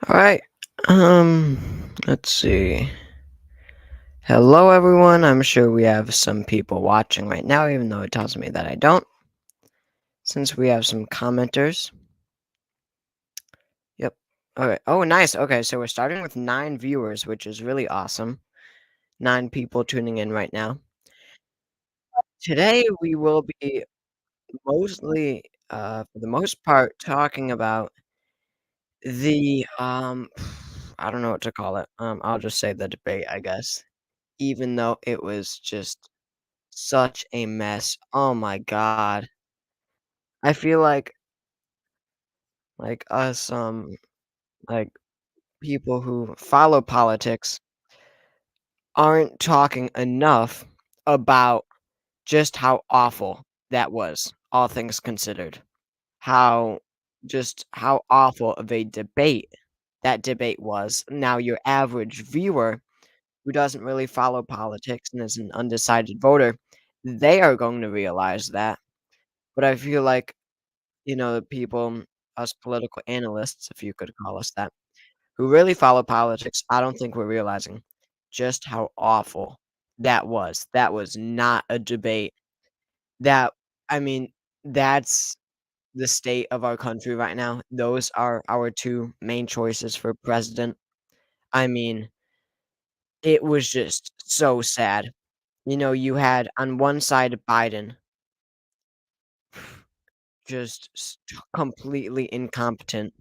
All right. Let's see. Hello, everyone. I'm sure we have some people watching right now, even though it tells me that I don't, since we have some commenters. Yep. All right. Oh, nice. Okay, so we're starting with 9 viewers, which is really awesome. 9 people tuning in right now. Today, we will be mostly, for the most part, talking about the I don't know what to call it. I'll just say the debate, I guess. Even though it was just such a mess. Oh my god. I feel like us, like, people who follow politics aren't talking enough about just how awful that was, all things considered. How how awful of a debate that debate was. Now your average viewer who doesn't really follow politics and is an undecided voter, they are going to realize that. But I feel like the people, us political analysts, if you could call us that, who really follow politics, I don't think we're realizing just how awful that was. That was not a debate. That I mean, that's the state of our country right now. Those are our 2 main choices for president. I mean, it was just so sad. You had on one side Biden, just completely incompetent.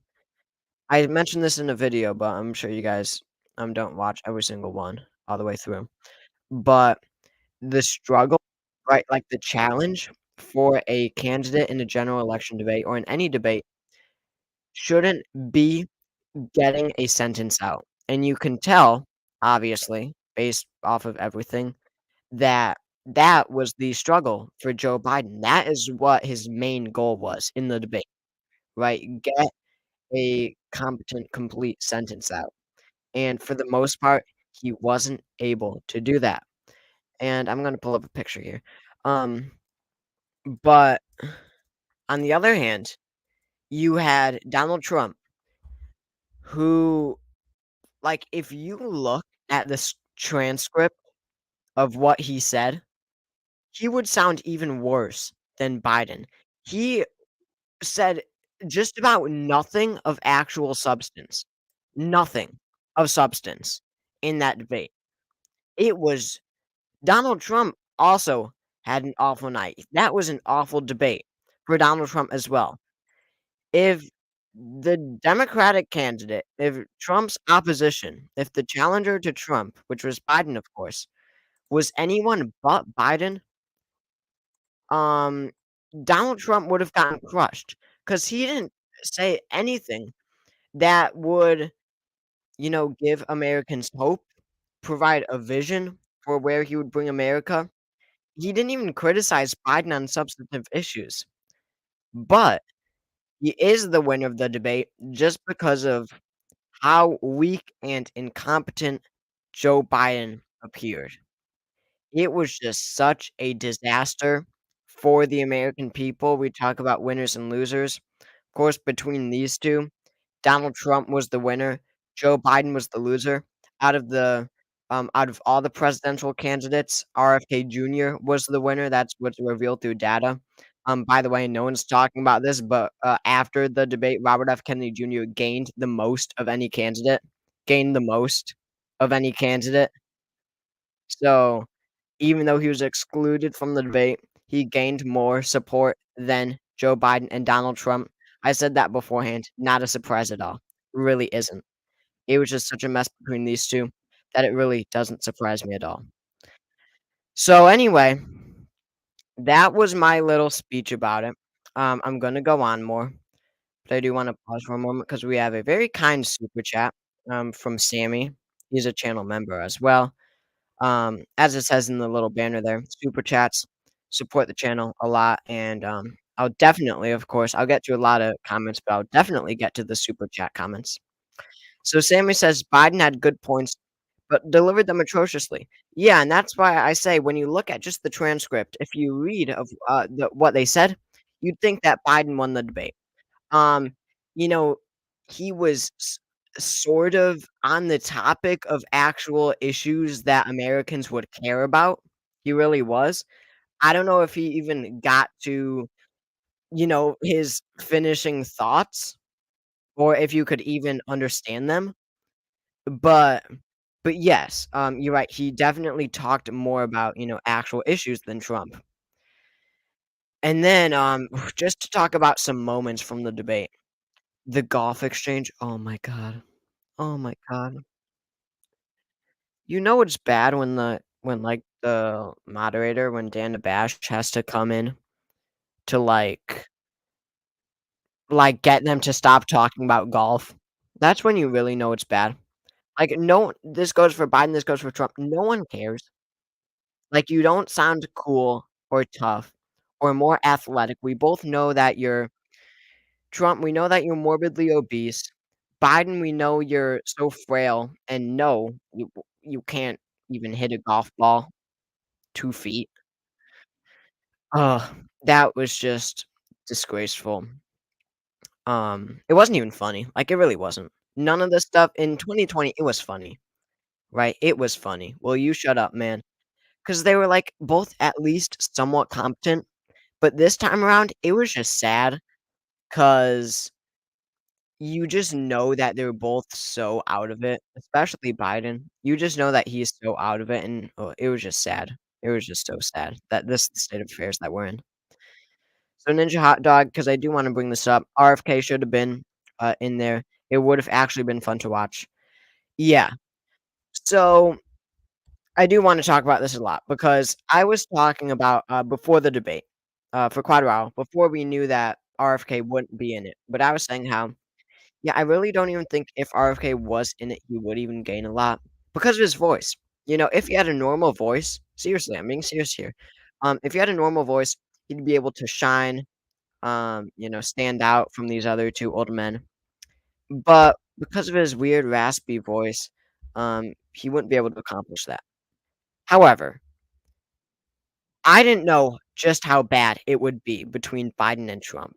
I mentioned this in a video, but I'm sure you guys, don't watch every single one all the way through. But the struggle, right, like, the challenge for a candidate in a general election debate or in any debate shouldn't be getting a sentence out, and you can tell, obviously, based off of everything, that that was the struggle for Joe Biden. That is what his main goal was in the debate, right? Get a competent, complete sentence out. And for the most part, he wasn't able to do that. And I'm gonna pull up a picture here. Um, but on the other hand, you had Donald Trump, who, like, if you look at this transcript of what he said, he would sound even worse than Biden. He said just about nothing of actual substance. Nothing of substance in that debate. It was Donald Trump also had an awful night. That was an awful debate for Donald Trump as well. If the Democratic candidate, if Trump's opposition, if the challenger to Trump, which was Biden, of course, was anyone but Biden, um, Donald Trump would have gotten crushed because he didn't say anything that would, give Americans hope, provide a vision for where he would bring America. He didn't even criticize Biden on substantive issues, but he is the winner of the debate just because of how weak and incompetent Joe Biden appeared. It was just such a disaster for the American people. We talk about winners and losers. Of course, between these 2, Donald Trump was the winner, Joe Biden was the loser. Out of all the presidential candidates, RFK Jr. was the winner, that's what's revealed through data. By the way, no one's talking about this, but, after the debate, Robert F. Kennedy Jr. Gained the most of any candidate. So, even though he was excluded from the debate, he gained more support than Joe Biden and Donald Trump. I said that beforehand, not a surprise at all. Really isn't. It was just such a mess between these 2 that it really doesn't surprise me at all. So, anyway, that was my little speech about it. I'm gonna go on more, but I do wanna pause for a moment because we have a very kind super chat, from Sammy. He's a channel member as well. As it says in the little banner there, super chats support the channel a lot, and, I'll definitely, of course, I'll get to a lot of comments, but I'll definitely get to the super chat comments. So Sammy says Biden had good points, but delivered them atrociously. Yeah, and that's why I say when you look at just the transcript, if you read of what they said, you'd think that Biden won the debate. Um, you know, he was sort of on the topic of actual issues that Americans would care about. He really was. I don't know if he even got to, his finishing thoughts or if you could even understand them. But but yes, you're right. He definitely talked more about, actual issues than Trump. And then, just to talk about some moments from the debate. The golf exchange, oh my god. Oh my god. You know it's bad when, the moderator, when Dan Bash has to come in to, get them to stop talking about golf. That's when you really know it's bad. Like, no this goes for Biden, this goes for Trump. No one cares. Like, you don't sound cool or tough or more athletic. We both know that you're Trump, we know that you're morbidly obese. Biden, we know you're so frail, and no, you can't even hit a golf ball 2 feet. Ugh, that was just disgraceful. It wasn't even funny, like, it really wasn't. None of this stuff in 2020, it was funny, right? It was funny. "Well, you shut up, man," because they were, both at least somewhat competent, but this time around, it was just sad because you just know that they're both so out of it, especially Biden. You just know that he's so out of it, and, it was just sad. It was just so sad that this is the state of affairs that we're in. So Ninja Hot Dog, because I do wanna bring this up, RFK should have been, in there. It would have actually been fun to watch. Yeah. So, I do wanna talk about this a lot because I was talking about, before the debate, for quite a while, before we knew that RFK wouldn't be in it, but I was saying how, yeah, I really don't even think if RFK was in it, he would even gain a lot because of his voice. If he had a normal voice, seriously, I'm being serious here. If he had a normal voice, he'd be able to shine, stand out from these other 2 old men. But because of his weird raspy voice, he wouldn't be able to accomplish that. However, I didn't know just how bad it would be between Biden and Trump.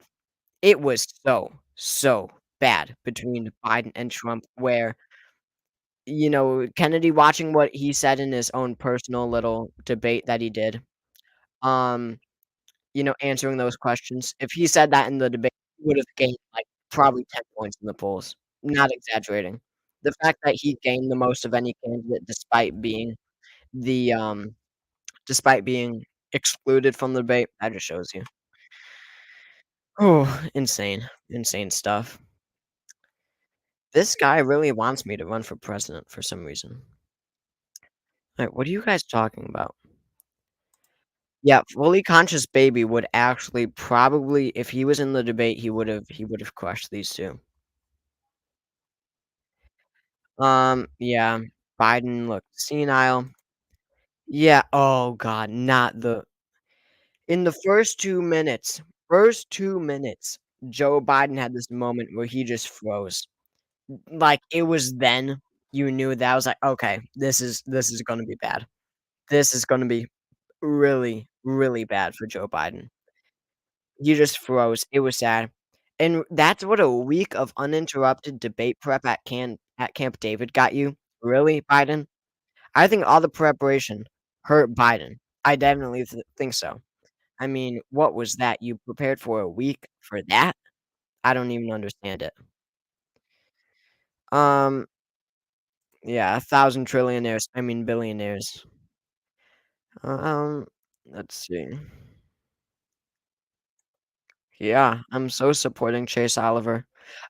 It was so, so bad between Biden and Trump where, Kennedy watching what he said in his own personal little debate that he did, um, answering those questions. If he said that in the debate, he would have gained, probably 10 points in the polls. Not exaggerating. The fact that he gained the most of any candidate the, um despite being excluded from the debate, that just shows you. Oh, insane, insane stuff. This guy really wants me to run for president for some reason. Like, what are you guys talking about? Yeah, fully conscious baby would actually probably if he was in the debate, he would have crushed these 2. Yeah, Biden looked senile. Yeah, oh god, not the in the first 2 minutes, Joe Biden had this moment where he just froze. Like, it was then you knew that I was like, "Okay, this is gonna be bad. This is gonna be really, really bad for Joe Biden." You just froze, it was sad. And that's what a week of uninterrupted debate prep at Camp David got you? Really, Biden? I think all the preparation hurt Biden. I definitely think so. I mean, what was that? You prepared for a week for that? I don't even understand it. Um, yeah, 1,000 trillionaires, I mean billionaires. Um, let's see. Yeah, I'm so supporting Chase Oliver.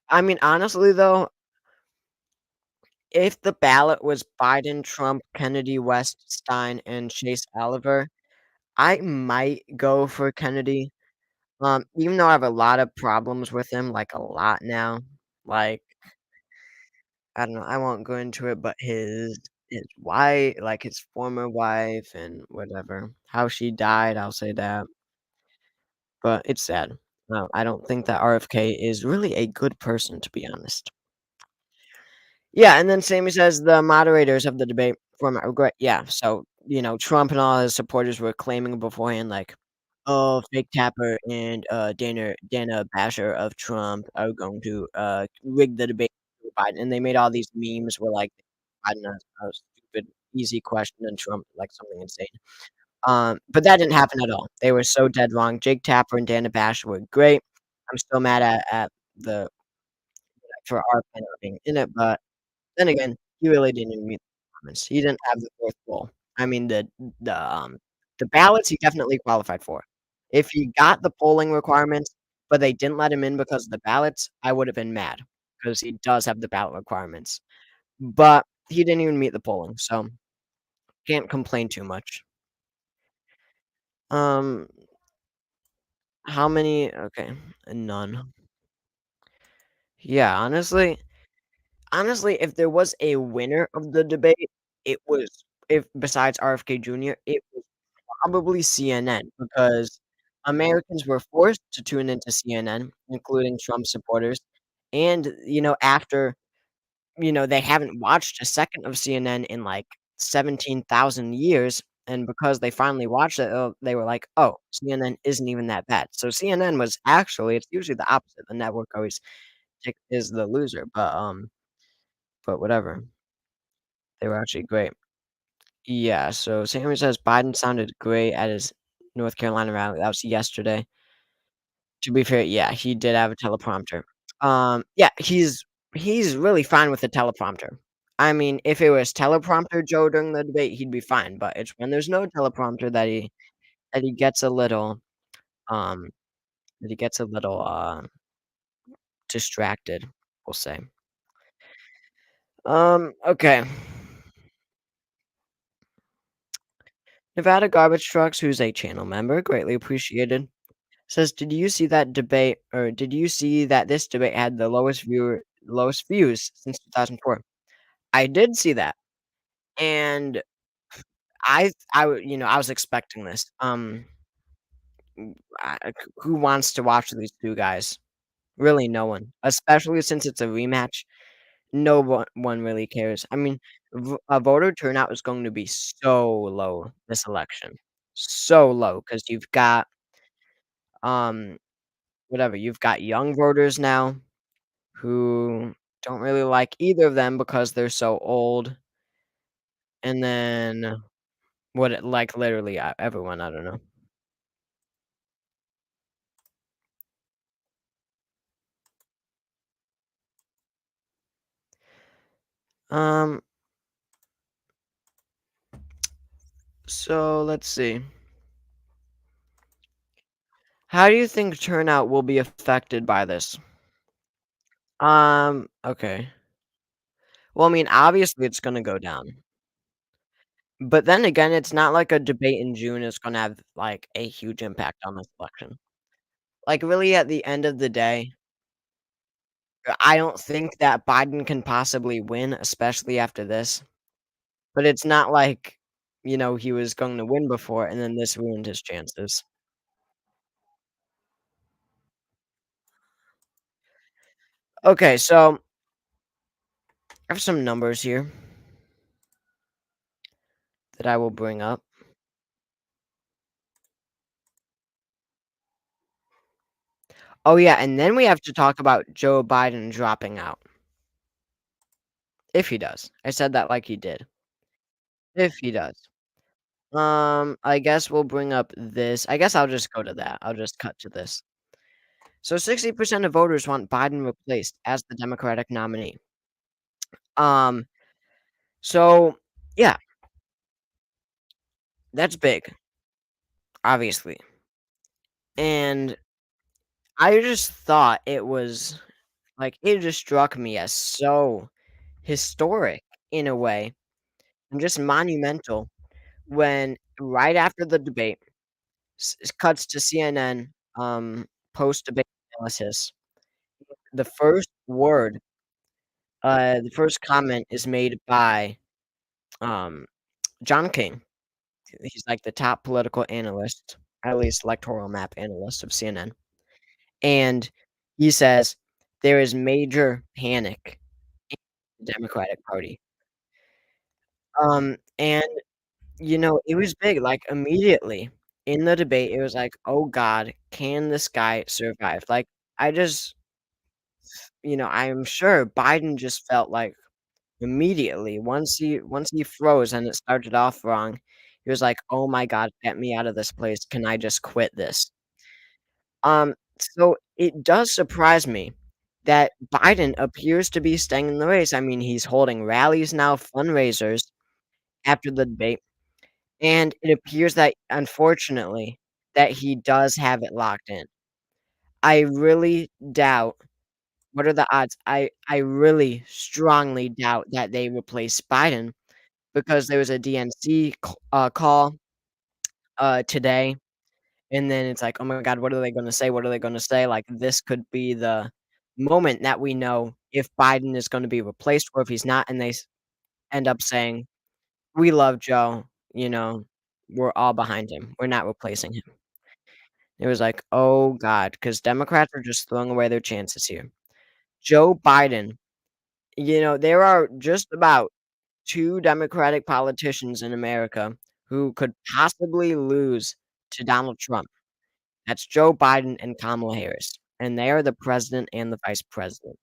I mean, honestly though, if the ballot was Biden, Trump, Kennedy, West, Stein, and Chase Oliver, I might go for Kennedy. Even though I have a lot of problems with him, like a lot now. Like, I don't know, I won't go into it, but his wife, like his former wife and whatever, how she died, I'll say that. But it's sad. No, I don't think that RFK is really a good person, to be honest. Yeah, and then same as the moderators of the debate from regret yeah, so, Trump and all his supporters were claiming beforehand, like, "Oh, Fake Tapper and, Dana Basher of Trump are going to, rig the debate." Biden, and they made all these memes where, like, Biden a stupid, easy question and Trump, like, something insane. But that didn't happen at all. They were so dead wrong. Jake Tapper and Dana Bash were great. I'm still mad at the for our fan not being in it, but then again, he really didn't even meet the requirements. He didn't have the 4th goal. I mean, the, um, the ballots he definitely qualified for. If he got the polling requirements, but they didn't let him in because of the ballots, I would have been mad because he does have the ballot requirements. But he didn't even meet the polling, so can't complain too much. Um, how many okay, none. Yeah, honestly, if there was a winner of the debate, it was if besides RFK Jr., it was probably CNN because Americans were forced to tune into CNN, including Trump supporters, and, after, they haven't watched a second of CNN in, like, 17,000 years, and because they finally watched it, they were like, "Oh, CNN isn't even that bad." So CNN was actually it's usually the opposite, the network always is the loser, but whatever. They were actually great. Yeah, so Sammy says Biden sounded great at his North Carolina rally. That was yesterday. To be fair, yeah, he did have a teleprompter. Yeah, he's really fine with the teleprompter. I mean, if it was teleprompter Joe during the debate, he'd be fine, but it's when there's no teleprompter that he gets a little, um distracted, we'll say. Okay. Nevada Garbage Trucks, who's a channel member, greatly appreciated. Says, did you see that this debate had the lowest views since 2004?" I did see that, and I was expecting this. Who wants to watch these 2 guys? Really no one, especially since it's a rematch. No one really cares. I mean, voter turnout is going to be so low this election. So low because 'cause you've got, um, whatever, you've got young voters now who don't really like either of them because they're so old, and then like, literally, everyone, I don't know. Um, so let's see. How do you think turnout will be affected by this? Okay. Well, I mean, obviously, it's gonna go down, but then again, it's not like a debate in June is gonna have, like, a huge impact on this election. Like, really, at the end of the day, I don't think that Biden can possibly win, especially after this. But it's not like, he was going to win before and then this ruined his chances. Okay, so I have some numbers here that I will bring up. Oh, yeah, and then we have to talk about Joe Biden dropping out, if he does. I said that like he did. If he does. I guess we'll bring up this. I guess I'll just go to that. I'll just cut to this. So 60% of voters want Biden replaced as the Democratic nominee. Um, so yeah, that's big, obviously. And I just thought it was like, it just struck me as so historic in a way and just monumental when right after the debate, cuts to CNN, post-debate analysis. The first comment is made by, um, John King. He's like the top political analyst, at least electoral map analyst of CNN, and he says, "There is major panic in the Democratic Party." And, it was big, like, immediately in the debate, it was like, "Oh god, can this guy survive?" Like, I just I'm sure Biden just felt like immediately, once he froze and it started off wrong, he was like, "Oh my god, get me out of this place. Can I just quit this?" So it does surprise me that Biden appears to be staying in the race. I mean, he's holding rallies now, fundraisers after the debate, and it appears that, unfortunately, that he does have it locked in. I really doubt what are the odds? I really strongly doubt that they replace Biden because there was a DNC call, today, and then it's like, "Oh my god, what are they gonna say? What are they gonna say?" Like, this could be the moment that we know if Biden is gonna be replaced or if he's not, and they end up saying, "We love Joe, you know, we're all behind him. We're not replacing him." It was like, "Oh god," because Democrats are just throwing away their chances here. Joe Biden, there are just about 2 Democratic politicians in America who could possibly lose to Donald Trump. That's Joe Biden and Kamala Harris, and they are the president and the vice president.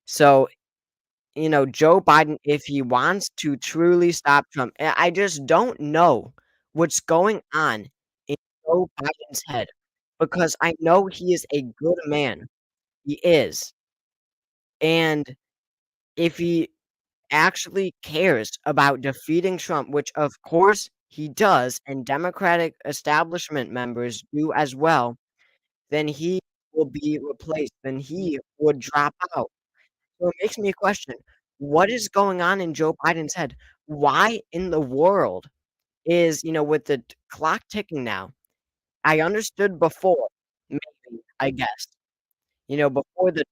So, Joe Biden, if he wants to truly stop Trump, I just don't know what's going on in Joe Biden's head because I know he is a good man. He is. And if he actually cares about defeating Trump, which of course he does, and Democratic establishment members do as well, then he will be replaced, then he would drop out. So it makes me question, what is going on in Joe Biden's head? Why in the world is, with the clock ticking now? I understood before, maybe, I guess, before the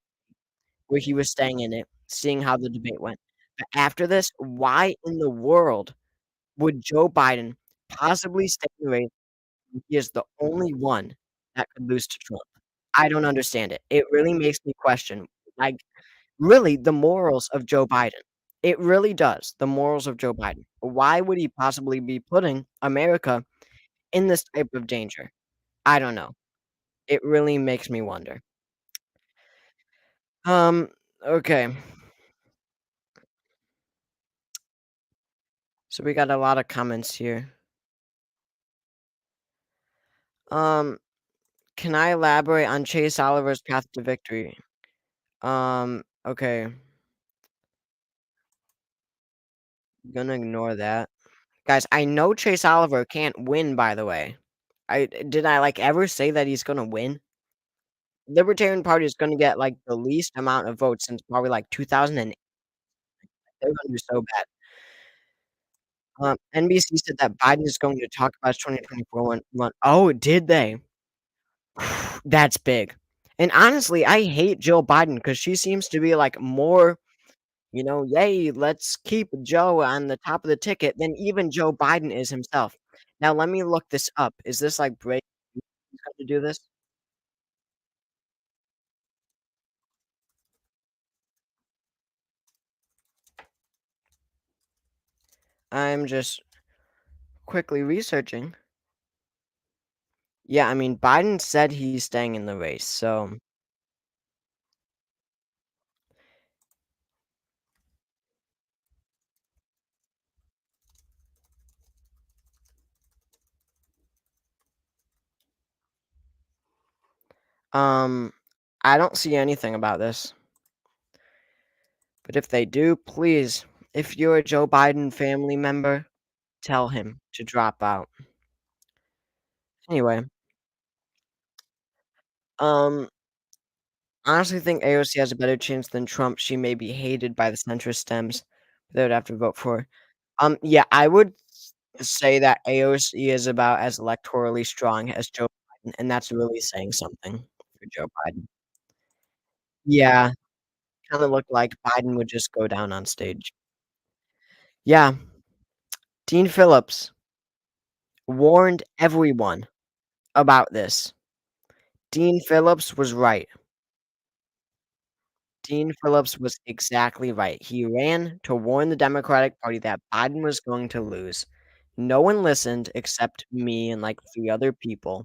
where he was staying in it, seeing how the debate went. But after this, why in the world would Joe Biden possibly stay in the race when he is the only one that could lose to Trump? I don't understand it. It really makes me question, like, really, the morals of Joe Biden. It really does, the morals of Joe Biden. Why would he possibly be putting America in this type of danger? I don't know. It really makes me wonder. Um, okay. So we got a lot of comments here. Um, can I elaborate on Chase Oliver's path to victory? Okay. Gonna ignore that. Guys, I know Chase Oliver can't win, by the way. Did I, like, ever say that he's gonna win? Libertarian Party is gonna get, like, the least amount of votes since probably, like, 2008. They're gonna do so bad. NBC said that Biden is going to talk about his 2024 run. Oh, did they? That's big. And honestly, I hate Jill Biden because she seems to be, like, more, "Yay, let's keep Joe on the top of the ticket," than even Joe Biden is himself. Now let me look this up. Is this, like, breaking news? He's going to do this? I'm just quickly researching. Yeah, I mean, Biden said he's staying in the race, so, um, I don't see anything about this. But if they do, please, if you're a Joe Biden family member, tell him to drop out. Anyway, um, I honestly think AOC has a better chance than Trump. She may be hated by the centrist Dems, but they would have to vote for her. Yeah, I would say that AOC is about as electorally strong as Joe Biden, and that's really saying something for Joe Biden. Yeah, kinda looked like Biden would just go down on stage. Yeah, Dean Phillips warned everyone about this. Dean Phillips was right. Dean Phillips was exactly right. He ran to warn the Democratic Party that Biden was going to lose. No one listened except me and, like, 3 other people,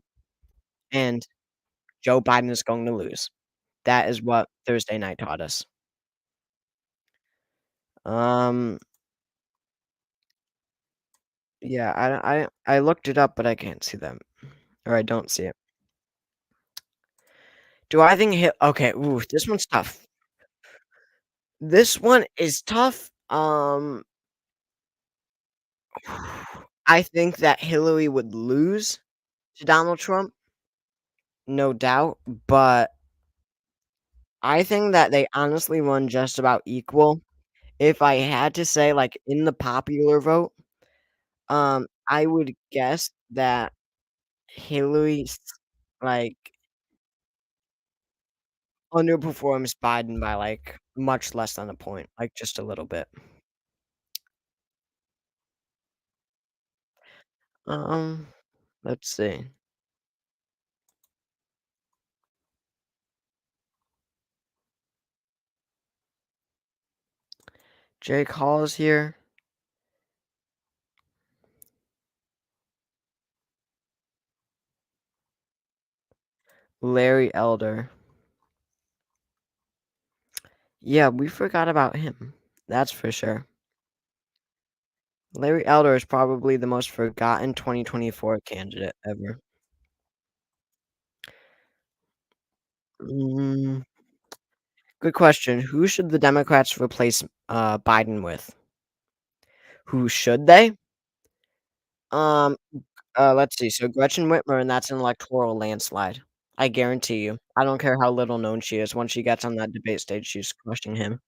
and Joe Biden is going to lose. That is what Thursday night taught us. Um, yeah, I looked it up, but I can't see them, or I don't see it. Do I think Hit okay, ooh, this one's tough. This one is tough. I think that Hillary would lose to Donald Trump, no doubt, but I think that they honestly run just about equal. If I had to say, like, in the popular vote, I would guess that Hillary's, like, underperforms Biden by, like, much less than a point, like, just a little bit. Um, let's see. Jake Hall is here. Larry Elder. Yeah, we forgot about him. That's for sure. Larry Elder is probably the most forgotten 2024 candidate ever. Mm, good question. Who should the Democrats replace Biden with? Who should they? Um, let's see. So Gretchen Whitmer, and that's an electoral landslide. I guarantee you. I don't care how little known she is. Once she gets on that debate stage, she's crushing him.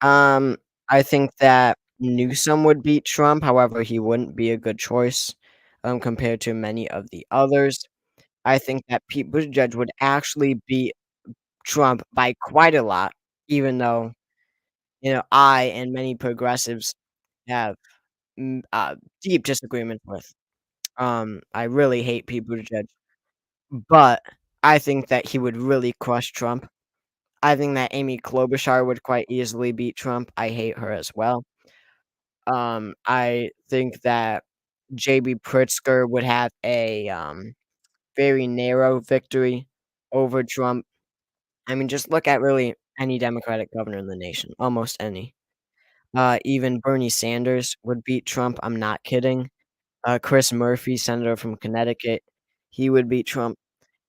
Um, I think that Newsom would beat Trump. However, he wouldn't be a good choice, compared to many of the others. I think that Pete Buttigieg would actually beat Trump by quite a lot, even though, I and many progressives have, deep disagreements with. I really hate Pete Buttigieg, but I think that he would really crush Trump. I think that Amy Klobuchar would quite easily beat Trump. I hate her as well. I think that JB Pritzker would have a, very narrow victory over Trump. I mean, just look at really any Democratic governor in the nation, almost any. Even Bernie Sanders would beat Trump, I'm not kidding. Chris Murphy, senator from Connecticut, he would beat Trump.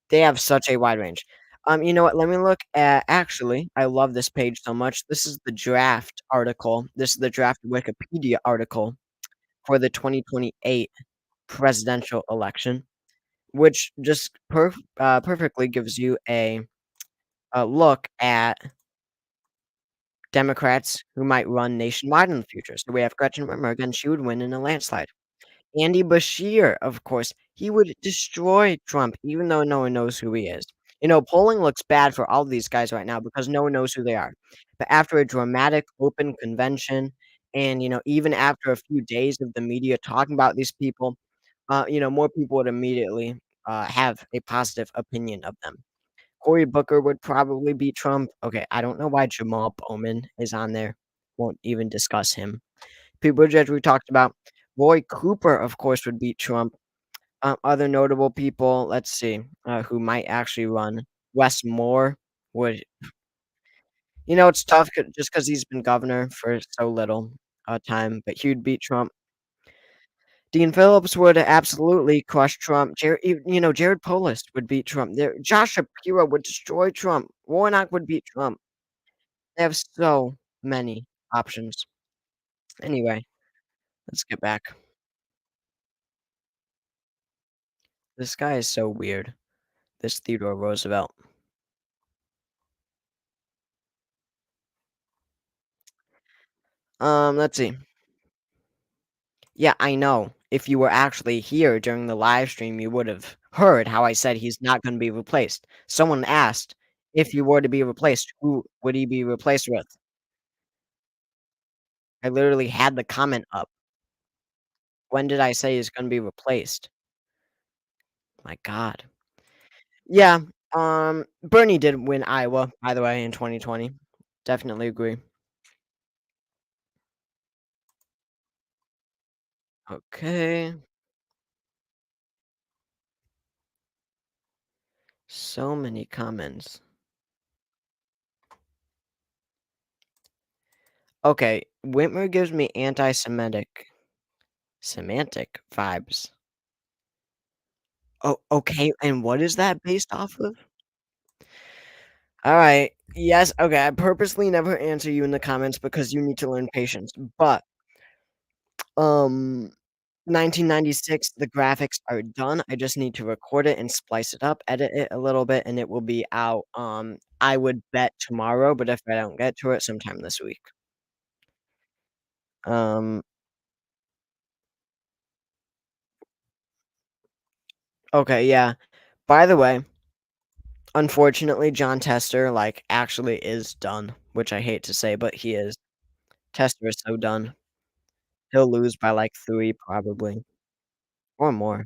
They have such a wide range. You know what? Let me look at actually, I love this page so much. This is the draft article. This is the draft Wikipedia article for the 2028 presidential election, which just perfectly gives you a look at Democrats who might run nationwide in the future. So we have Gretchen Whitmer again, she would win in a landslide. Andy Bashir, of course, he would destroy Trump even though no one knows who he is. Polling looks bad for all of these guys right now because no one knows who they are. But after a dramatic open convention and, even after a few days of the media talking about these people, more people would immediately, have a positive opinion of them. Cory Booker would probably beat Trump. Okay, I don't know why Jamal Bowman is on there. Won't even discuss him. Pete Buttigieg we talked about. Roy Cooper, of course, would beat Trump. Other notable people, let's see, who might actually run. Wes Moore would it's tough just because 'cause he's been governor for so little, time, but he would beat Trump. Dean Phillips would absolutely crush Trump. Jared Polis would beat Trump. Josh Shapiro would destroy Trump. Warnock would beat Trump. They have so many options. Anyway, let's get back. This guy is so weird. This Theodore Roosevelt. Let's see. Yeah, I know. If you were actually here during the live stream, you would have heard how I said he's not gonna be replaced. Someone asked if he were to be replaced, who would he be replaced with? I literally had the comment up. When did I say he's gonna be replaced? My god. Yeah, Bernie did win Iowa, by the way, in 2020. Definitely agree. Okay. So many comments. Okay, Whitmer gives me anti-Semitic semantic vibes. Oh, okay, and what is that based off of? Alright, yes, okay, I purposely never answer you in the comments because you need to learn patience, but, um, 1996, the graphics are done, I just need to record it and splice it up, edit it a little bit, and it will be out, I would bet tomorrow, but if I don't get to it, sometime this week. Um, okay, yeah. By the way, unfortunately, John Tester, like, actually is done, which I hate to say, but he is. Tester is so done. He'll lose by, like, 3 probably, or more.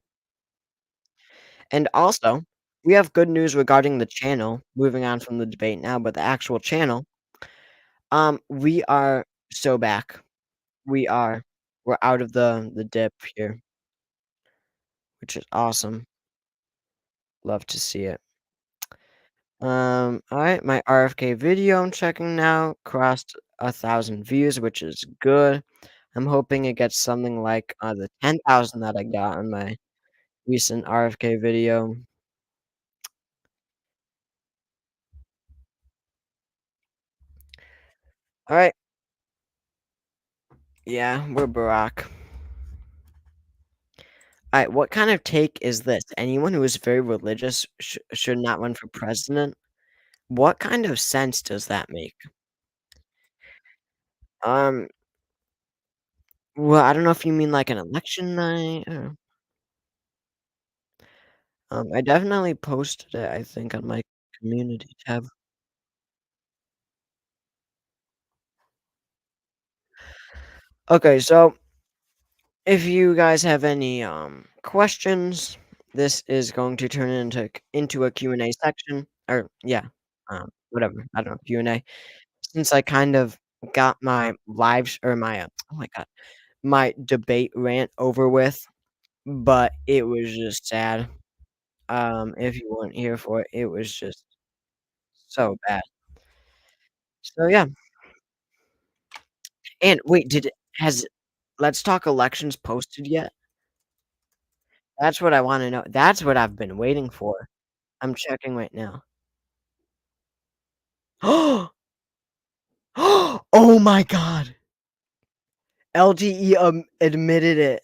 And also, we have good news regarding the channel, moving on from the debate now, but the actual channel, we are so back. We are. We're out of the dip here, which is awesome. Love to see it. Alright, my RFK video I'm checking now crossed 1,000 views, which is good. I'm hoping it gets something like, the 10,000 that I got on my recent RFK video. Alright, yeah, we're Barack. Alright, what kind of take is this? Anyone who is very religious should not run for president? What kind of sense does that make? Um, well, I don't know if you mean like an election night or I definitely posted it, I think, on my community tab. Okay, so if you guys have any questions, this is going to turn into a Q&A section or yeah, whatever. I don't know, Q&A. Since I kind of got my lives or my oh my god, my debate rant over with, but it was just sad. If you weren't here for it, it was just so bad. So yeah. And wait, did it has Let's Talk Elections posted yet? That's what I wanna know. That's what I've been waiting for. I'm checking right now. Oh my god! LTE, admitted it.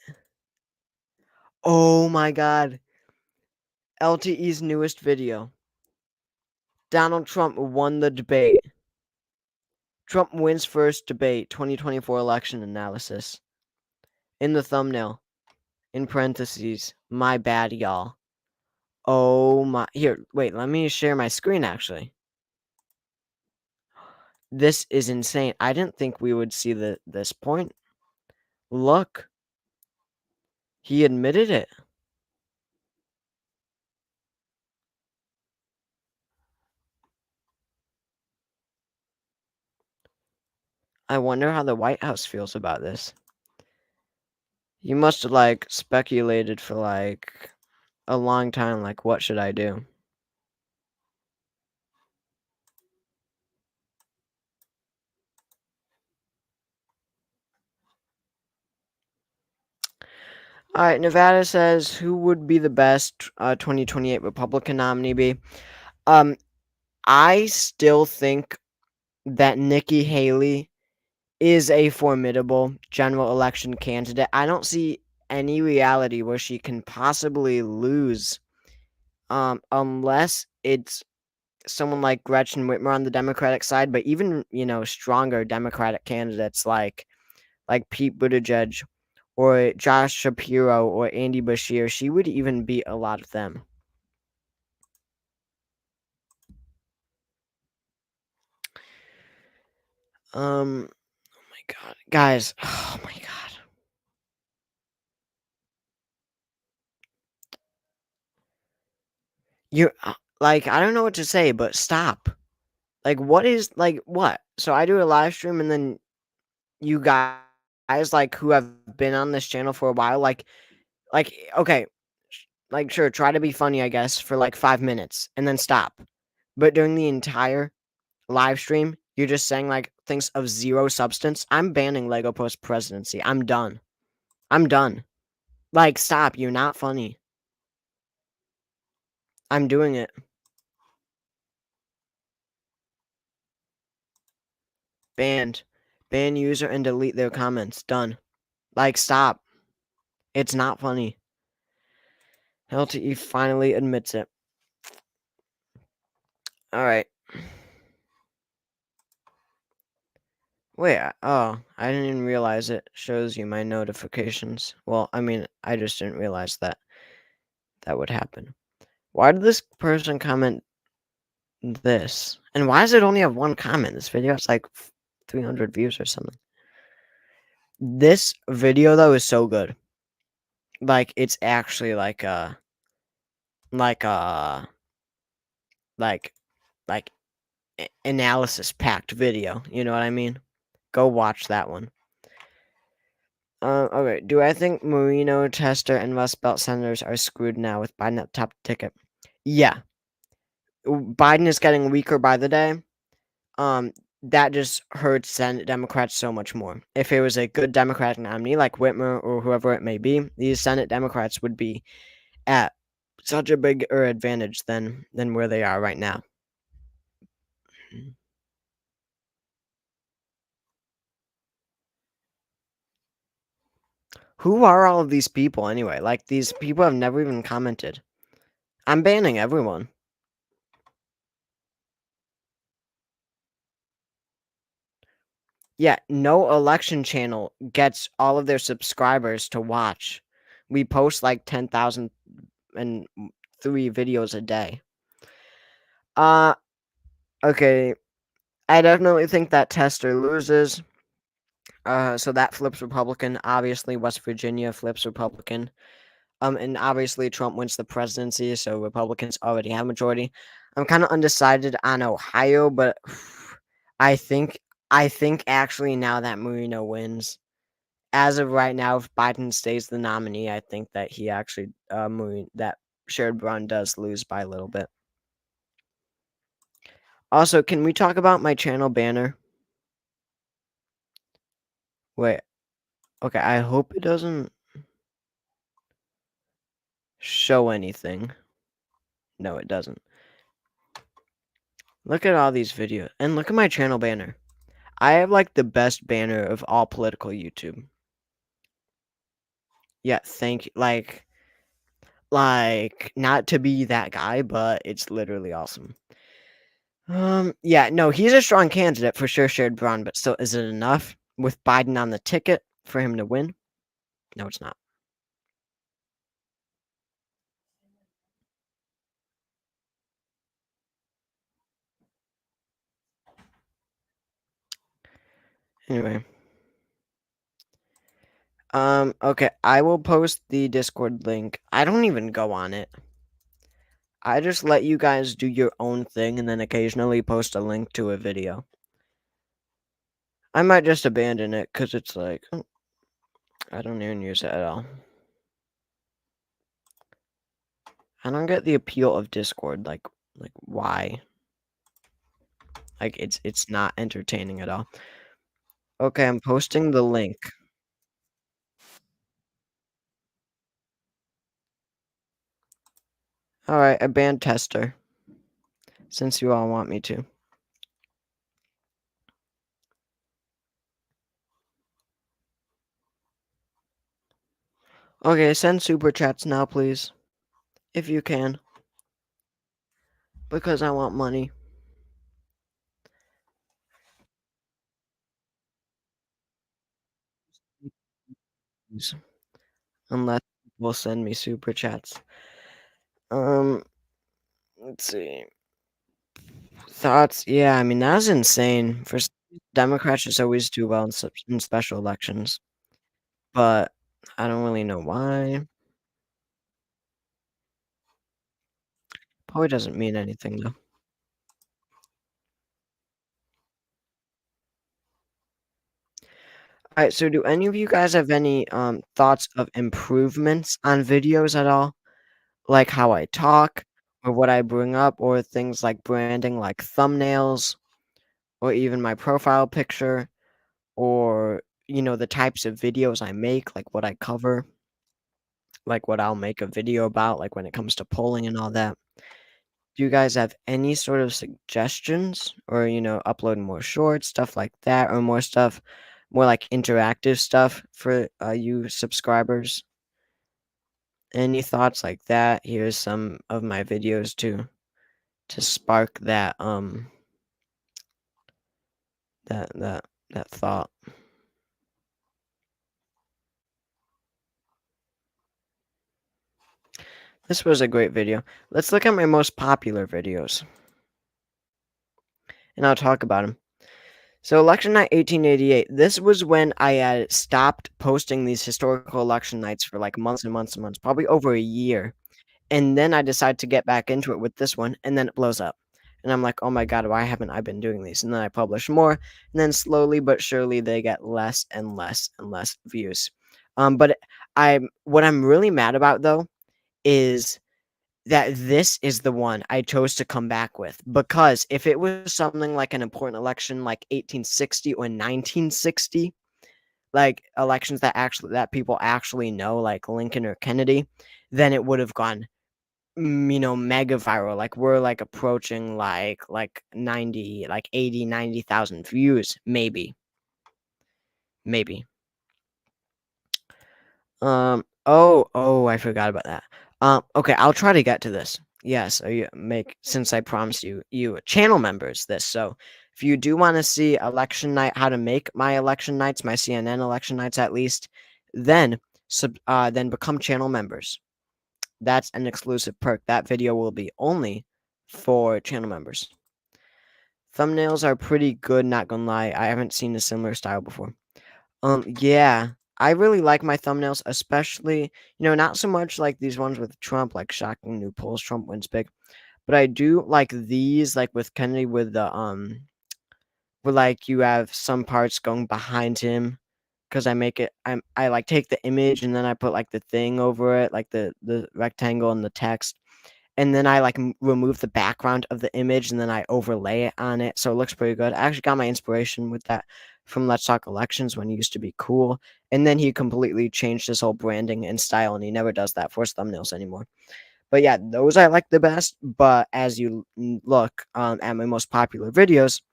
Oh my god. LTE's newest video. Donald Trump won the debate. Trump wins first debate, 2024 election analysis. In the thumbnail, in parentheses, my bad, y'all. Oh my, here, wait, let me share my screen actually. This is insane. I didn't think we would see this point. Look, he admitted it. I wonder how the White House feels about this. You must have, like, speculated for, like, a long time, like, what should I do? Alright, Nevada says, "Who would be the best, 2028 Republican nominee be?" Um, I still think that Nikki Haley is a formidable general election candidate. I don't see any reality where she can possibly lose, unless it's someone like Gretchen Whitmer on the Democratic side, but even, stronger Democratic candidates like Pete Buttigieg or Josh Shapiro or Andy Bashir, she would even beat a lot of them. Oh my god. Guys, oh my god. You're like, I don't know what to say, but stop. Like, what is like what? So I do a live stream and then you guys like who have been on this channel for a while, like okay, Like, sure, try to be funny, I guess, for, like, 5 minutes, and then stop. But during the entire live stream, you're just saying, like, things of 0 substance. I'm banning Lego post presidency. I'm done. I'm done. Like, stop, you're not funny. I'm doing it. Banned. Ban user and delete their comments. Done. Like, stop. It's not funny. LTE finally admits it. Alright. Wait, oh, I didn't even realize it shows you my notifications. Well, I mean, I just didn't realize that that would happen. Why did this person comment this? And why does it only have 1 comment? This video has, like, 300 views or something. This video, though, is so good. Like, it's actually like a like like analysis packed video. You know what I mean? Go watch that one. Okay. Do I think Marino, Tester, and Rust Belt senators are screwed now with Biden at the top of the ticket? Yeah. Biden is getting weaker by the day. Um, that just hurts Senate Democrats so much more. If it was a good Democratic nominee like Whitmer or whoever it may be, these Senate Democrats would be at such a bigger advantage than where they are right now. Who are all of these people anyway? Like, these people have never even commented. I'm banning everyone. Yeah, no election channel gets all of their subscribers to watch. We post like 10,003 videos a day. Uh, okay. I definitely think that Tester loses. So that flips Republican. Obviously, West Virginia flips Republican. And obviously Trump wins the presidency, so Republicans already have majority. I'm kind of undecided on Ohio, but I think actually now that Marino wins, as of right now, if Biden stays the nominee, I think that he actually that Sherrod Brown does lose by a little bit. Also, can we talk about my channel banner? Wait. Okay, I hope it doesn't show anything. No, it doesn't. Look at all these videos. And look at my channel banner. I have, like, the best banner of all political YouTube. Yeah, thank you. Like, not to be that guy, but it's literally awesome. Yeah, no, he's a strong candidate for sure, Sherrod Brown, but still, is it enough with Biden on the ticket for him to win? No, it's not. Anyway. Okay, I will post the Discord link. I don't even go on it. I just let you guys do your own thing and then occasionally post a link to a video. I might just abandon it because it's like, I don't even use it at all. I don't get the appeal of Discord, like why? Like, it's not entertaining at all. Okay, I'm posting the link. Alright, I banned Tester. Since you all want me to. Okay, send super chats now, please. If you can. Because I want money. Unless people send me super chats. Let's see. Thoughts? Yeah, I mean, that's insane. Democrats just always do well in special elections. But I don't really know why. Probably doesn't mean anything, though. Alright, so do any of you guys have any, thoughts of improvements on videos at all? like how I talk or what I bring up or things like branding, like thumbnails or even my profile picture or, the types of videos I make, like what I cover, like what I'll make a video about, like when it comes to polling and all that. Do you guys have any sort of suggestions or, upload more shorts, stuff like that, or more stuff, more like interactive stuff for you subscribers? Any thoughts like that? Here's some of my videos to spark that thought. This was a great video. Let's look at my most popular videos, and I'll talk about them. So election night 1888, this was when I had stopped posting these historical election nights for, like, months and months and months, probably over a year, and then I decided to get back into it with this one, and then it blows up, and I'm like, "Oh my god, why haven't I been doing these?" And then I publish more, and then slowly but surely, they get less and less and less views. But what I'm really mad about, though, is that this is the one I chose to come back with, because if it was something like an important election like 1860 or 1960, like elections that people actually know, like Lincoln or Kennedy, then it would have gone, mega viral. Like we're like approaching like 90, like 80, 90,000 views, maybe. Oh, I forgot about that. Okay, I'll try to get to this. Yes, you make since I promised you channel members this. So if you do want to see election night, how to make my election nights, my CNN election nights at least, then then become channel members. That's an exclusive perk. That video will be only for channel members. Thumbnails are pretty good, not gonna lie. I haven't seen a similar style before. Yeah, I really like my thumbnails, especially, not so much like these ones with Trump, like shocking new polls, Trump wins big, but I do like these, like with Kennedy, where like you have some parts going behind him, because I like take the image and then I put like the thing over it, like the rectangle and the text, and then I like remove the background of the image and then I overlay it on it, so it looks pretty good. I actually got my inspiration with that from Let's Talk Elections when he used to be cool, and then he completely changed his whole branding and style, and he never does that for his thumbnails anymore. But yeah, those I like the best. But as you look at my most popular videos,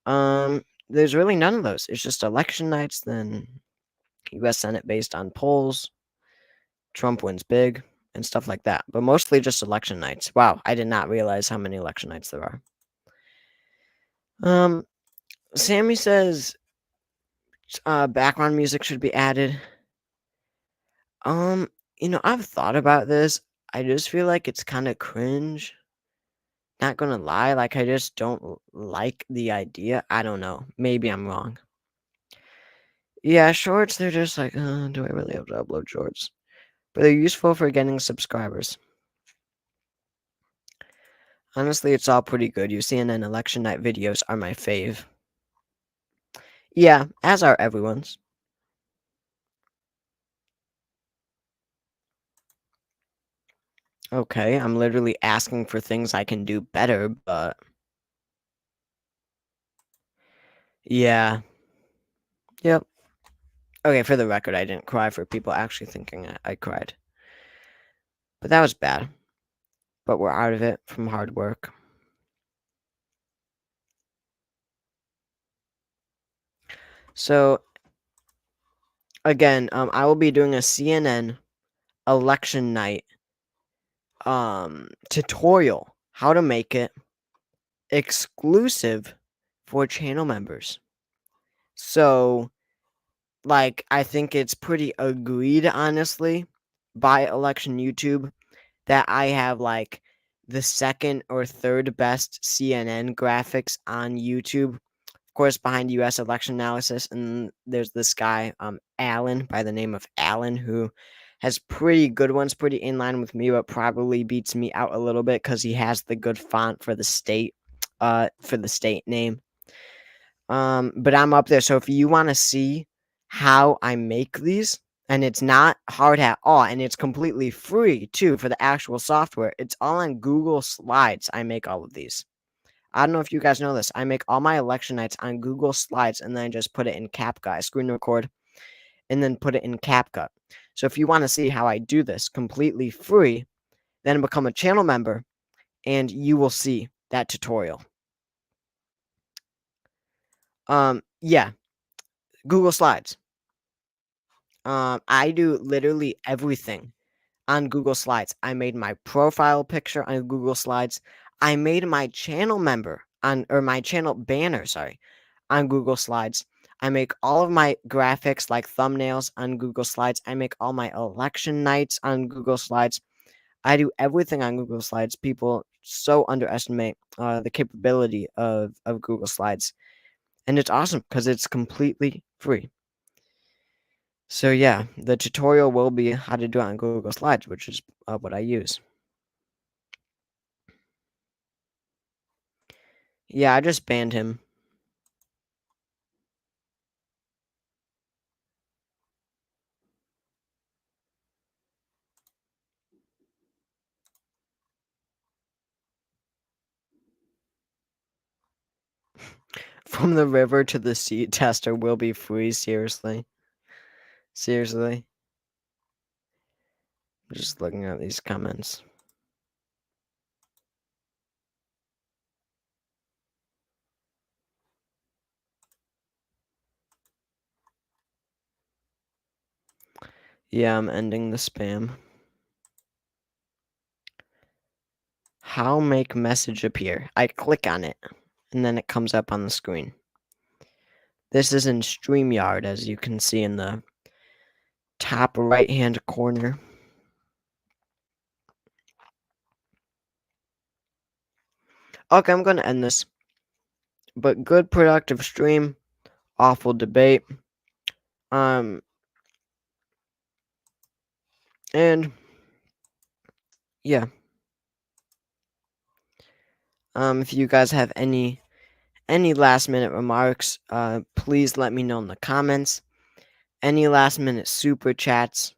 there's really none of those. It's just election nights, then U.S. Senate based on polls, Trump wins big, and stuff like that. But mostly just election nights. Wow, I did not realize how many election nights there are. Um, Sammy says background music should be added. Um, I've thought about this. I just feel like it's kind of cringe. Not gonna lie, like I just don't like the idea. I don't know. Maybe I'm wrong. Yeah, shorts, they're just like, do I really have to upload shorts? But they're useful for getting subscribers. Honestly, it's all pretty good. You CNN election night videos are my fave. Yeah, as are everyone's. Okay, I'm literally asking for things I can do better, but yeah. Yep. Okay, for the record, I didn't cry for people actually thinking I cried. But that was bad. But we're out of it from hard work. So, again, I will be doing a CNN election night tutorial, how to make it exclusive for channel members. So, like, I think it's pretty agreed, honestly, by Election YouTube that I have, like, the second or third best CNN graphics on YouTube. Of course, behind US election analysis, and there's this guy, Alan, by the name of Alan, who has pretty good ones, pretty in line with me, but probably beats me out a little bit because he has the good font for the state name. But I'm up there, so if you wanna see how I make these and it's not hard at all, and it's completely free too for the actual software. It's all on Google Slides. I make all of these. I don't know if you guys know this. I make all my election nights on Google Slides, and then I just put it in CapCut. I screen record and then put it in CapCut. So if you want to see how I do this completely free, then become a channel member and you will see that tutorial. Yeah, Google Slides. I do literally everything on Google Slides. I made my profile picture on Google Slides. I made my channel member on, or my channel banner, sorry, on Google Slides. I make all of my graphics like thumbnails on Google Slides. I make all my election nights on Google Slides. I do everything on Google Slides. People so underestimate the capability of Google Slides. And it's awesome because it's completely free. So yeah, the tutorial will be how to do it on Google Slides, which is what I use. Yeah, I just banned him. From the river to the sea tester will be free, seriously. Seriously. I'm just looking at these comments. Yeah, I'm ending the spam. How make message appear? I click on it, and then it comes up on the screen. This is in StreamYard, as you can see in the top right-hand corner. Okay, I'm going to end this. But good productive stream, awful debate. And yeah. If you guys have any last minute remarks, please let me know in the comments. Any last minute super chats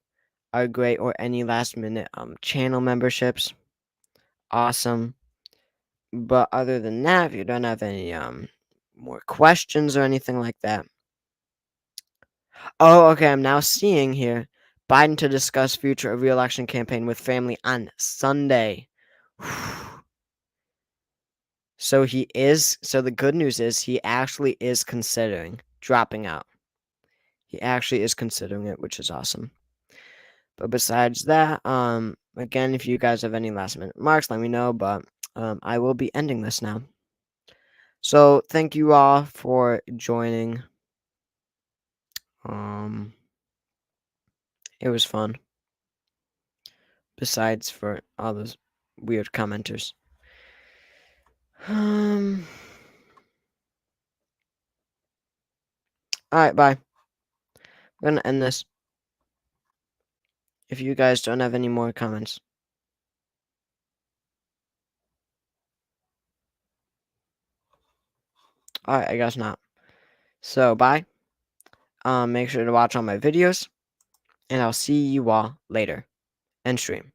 are great, or any last minute channel memberships, awesome. But other than that, if you don't have any more questions or anything like that. Oh, okay, I'm now seeing here Biden to discuss future of re-election campaign with family on Sunday. So the good news is he actually is considering dropping out. He actually is considering it, which is awesome. But besides that, again, if you guys have any last minute remarks, let me know. But I will be ending this now. So thank you all for joining. It was fun. Besides for all those weird commenters. Alright, bye. I'm gonna end this. If you guys don't have any more comments. Alright, I guess not. So bye. Make sure to watch all my videos. And I'll see you all later. End stream.